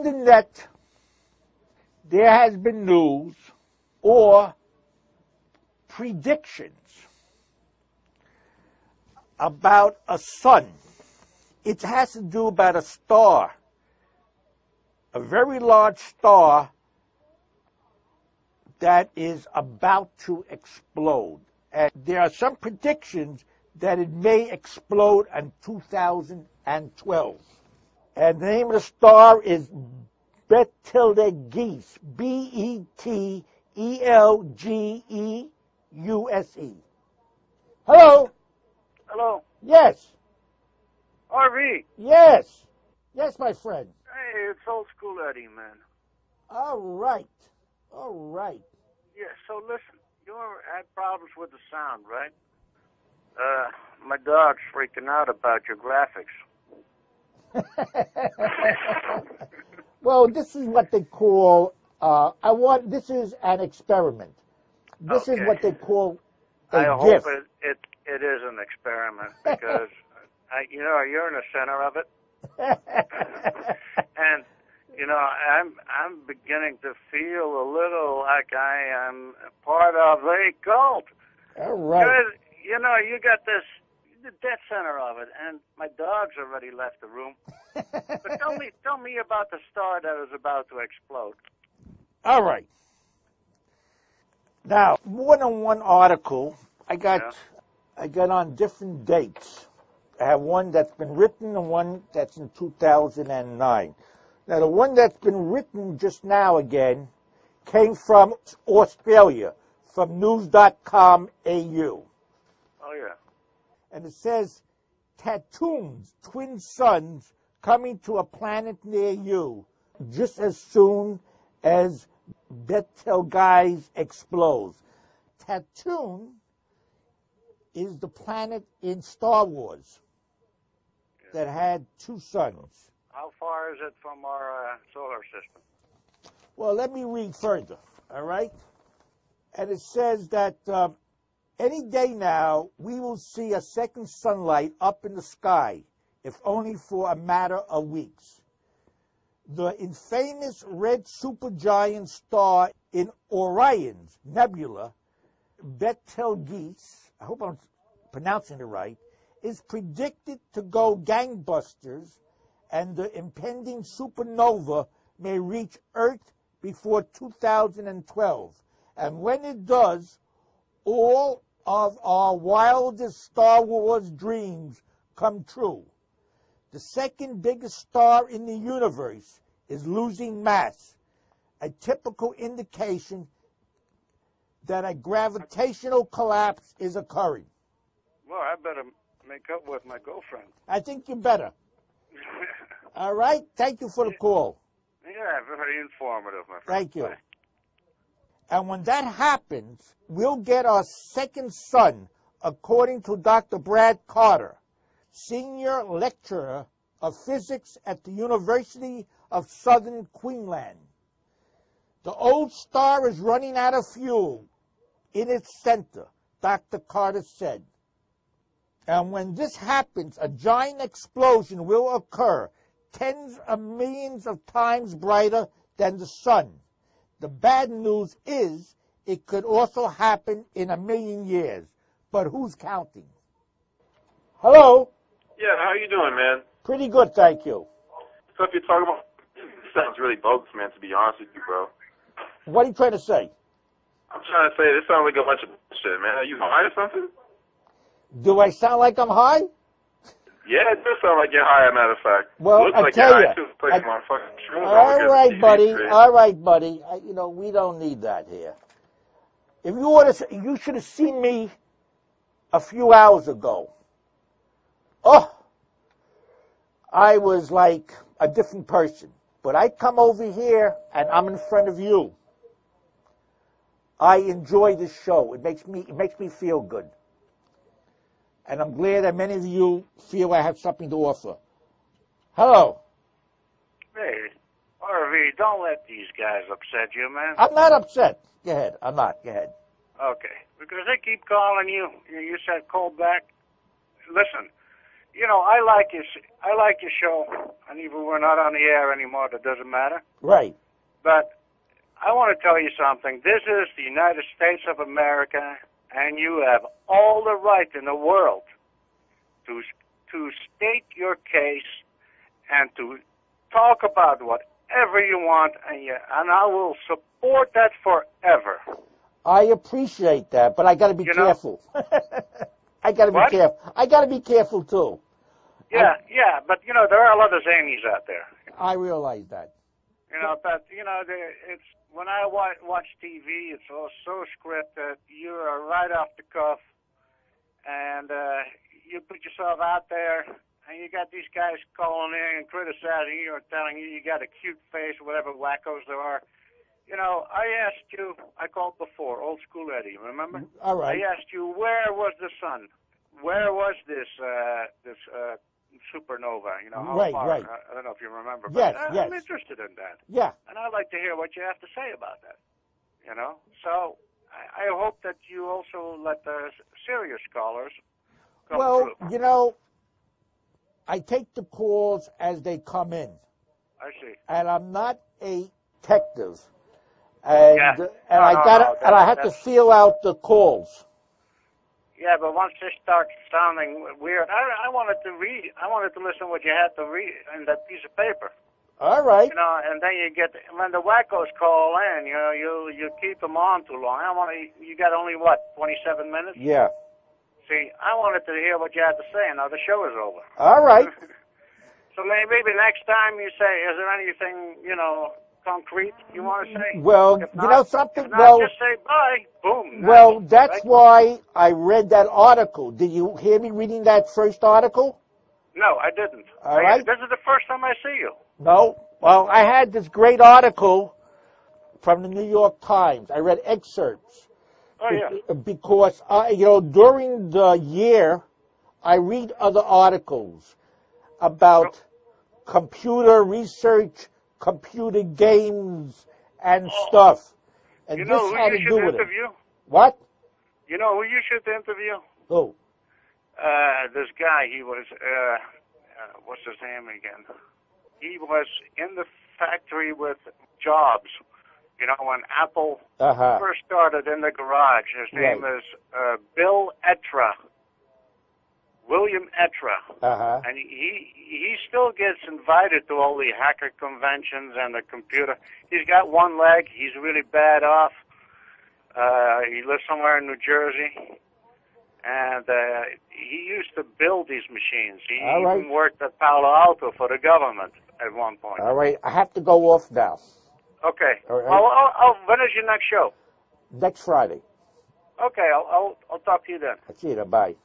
on the net, there has been news or predictions about a sun. It has to do about a star, a very large star that is about to explode. And there are some predictions that it may explode in 2012. And the name of the star is Betelgeuse, Betelgeuse. Hello? Hello. Yes. RV. Yes. Yes, my friend. Hey, it's old school Eddie, man. All right. All right. Yeah, so listen, you ever had problems with the sound, right? My dog's freaking out about your graphics. Well, this is what they call, this is an experiment. This is what they call a I gift. hope it is an experiment because, you're in the center of it. And, I'm beginning to feel a little like I am part of a cult. All right. Because, you got the dead center of it, and my dog's already left the room. But tell me about the star that is about to explode. All right. Now, more than one article, I got on different dates. I have one that's been written and one that's in 2009. Now, the one that's been written just now again came from Australia, from news.com.au. Oh, yeah. And it says, "Tattoos, twin suns coming to a planet near you just as soon as Betelgeuse explodes." Tattoon is the planet in Star Wars that had two suns. How far is it from our solar system? Well, let me read further, all right? And it says that any day now we will see a second sunlight up in the sky, if only for a matter of weeks. The infamous red supergiant star in Orion's nebula, Betelgeuse, I hope I'm pronouncing it right, is predicted to go gangbusters, and the impending supernova may reach Earth before 2012. And when it does, all of our wildest Star Wars dreams come true. The second biggest star in the universe is losing mass, a typical indication that a gravitational collapse is occurring. Well, I better make up with my girlfriend. I think you better. All right? Thank you for the call. Yeah, very informative, my friend. Thank you. Bye. And when that happens, we'll get our second sun, according to Dr. Brad Carter, senior lecturer of physics at the University of Southern Queensland. The old star is running out of fuel in its center, Dr. Carter said. And when this happens, a giant explosion will occur, tens of millions of times brighter than the sun. The bad news is it could also happen in 1,000,000 years. But who's counting? Hello? Yeah, how you doing, man? Pretty good, thank you. Stuff you're talking about sounds really bogus, man, to be honest with you, bro. What are you trying to say? I'm trying to say this sounds like a bunch of bullshit, man. Are you high or something? Do I sound like I'm high? Yeah, it does sound like you're high, as a matter of fact. Well, looks I like tell you're you. high, too. It's like my fucking shrooms All over here, right, TV buddy. screen. All right, buddy. We don't need that here. If you want to, you should have seen me a few hours ago. Oh, I was like a different person. But I come over here and I'm in front of you. I enjoy this show. It makes me feel good. And I'm glad that many of you feel I have something to offer. Hello. Hey, RV, don't let these guys upset you, man. I'm not upset. Go ahead. I'm not. Go ahead. Okay, because they keep calling you. You said call back. Listen, you know, I like your show, and even we're not on the air anymore, that doesn't matter. Right. But I want to tell you something. This is the United States of America, and you have all the right in the world to state your case and to talk about whatever you want, and I will support that forever. I appreciate that, but I got to be careful. I got to be careful. I got to be careful too. Yeah, but you know, there are a lot of zanies out there. I realize that. You know, but you know, it's when I watch TV, it's all so scripted. You are right off the cuff, and you put yourself out there, and you got these guys calling in and criticizing you or telling you got a cute face or whatever wackos there are. You know, I asked you, I called before, old school Eddie, remember? All right. I asked you, where was the sun? Where was this supernova? You know, how far? Right. I don't know if you remember, Yes, but yes. I'm interested in that. Yeah. And I'd like to hear what you have to say about that, you know? So I hope that you also let the serious scholars come through. You know, I take the calls as they come in. I see. And I'm not a detective. And I have to feel out the calls. Yeah, but once this starts sounding weird, I wanted to listen what you had to read in that piece of paper. All right. You know, and then when the wackos call in, you know, you keep them on too long. You got only, 27 minutes? Yeah. See, I wanted to hear what you had to say, and now the show is over. All right. So maybe next time you say, is there anything, you know, concrete you want to say? Well, if you not, know something? If not, just say bye. Boom. Well, that's right? why I read that article. Did you hear me reading that first article? No, I didn't. All right. This is the first time I see you. No. Well, I had this great article from the New York Times. I read excerpts. Oh, yeah. Because, you know, during the year, I read other articles about computer research, computer games, and stuff. And you know this who had you to should do with interview? it. What? You know who you should interview? Oh. This guy, he was, what's his name again? He was in the factory with Jobs. You know, when Apple first started in the garage. His name is Bill Etra. William Etra. And he still gets invited to all the hacker conventions and the computer. He's got one leg. He's really bad off. He lives somewhere in New Jersey. And he used to build these machines. He even worked at Palo Alto for the government at one point. All right. I have to go off now. Okay. All right. When is your next show? Next Friday. Okay, I'll talk to you then. I'll see you then. Bye.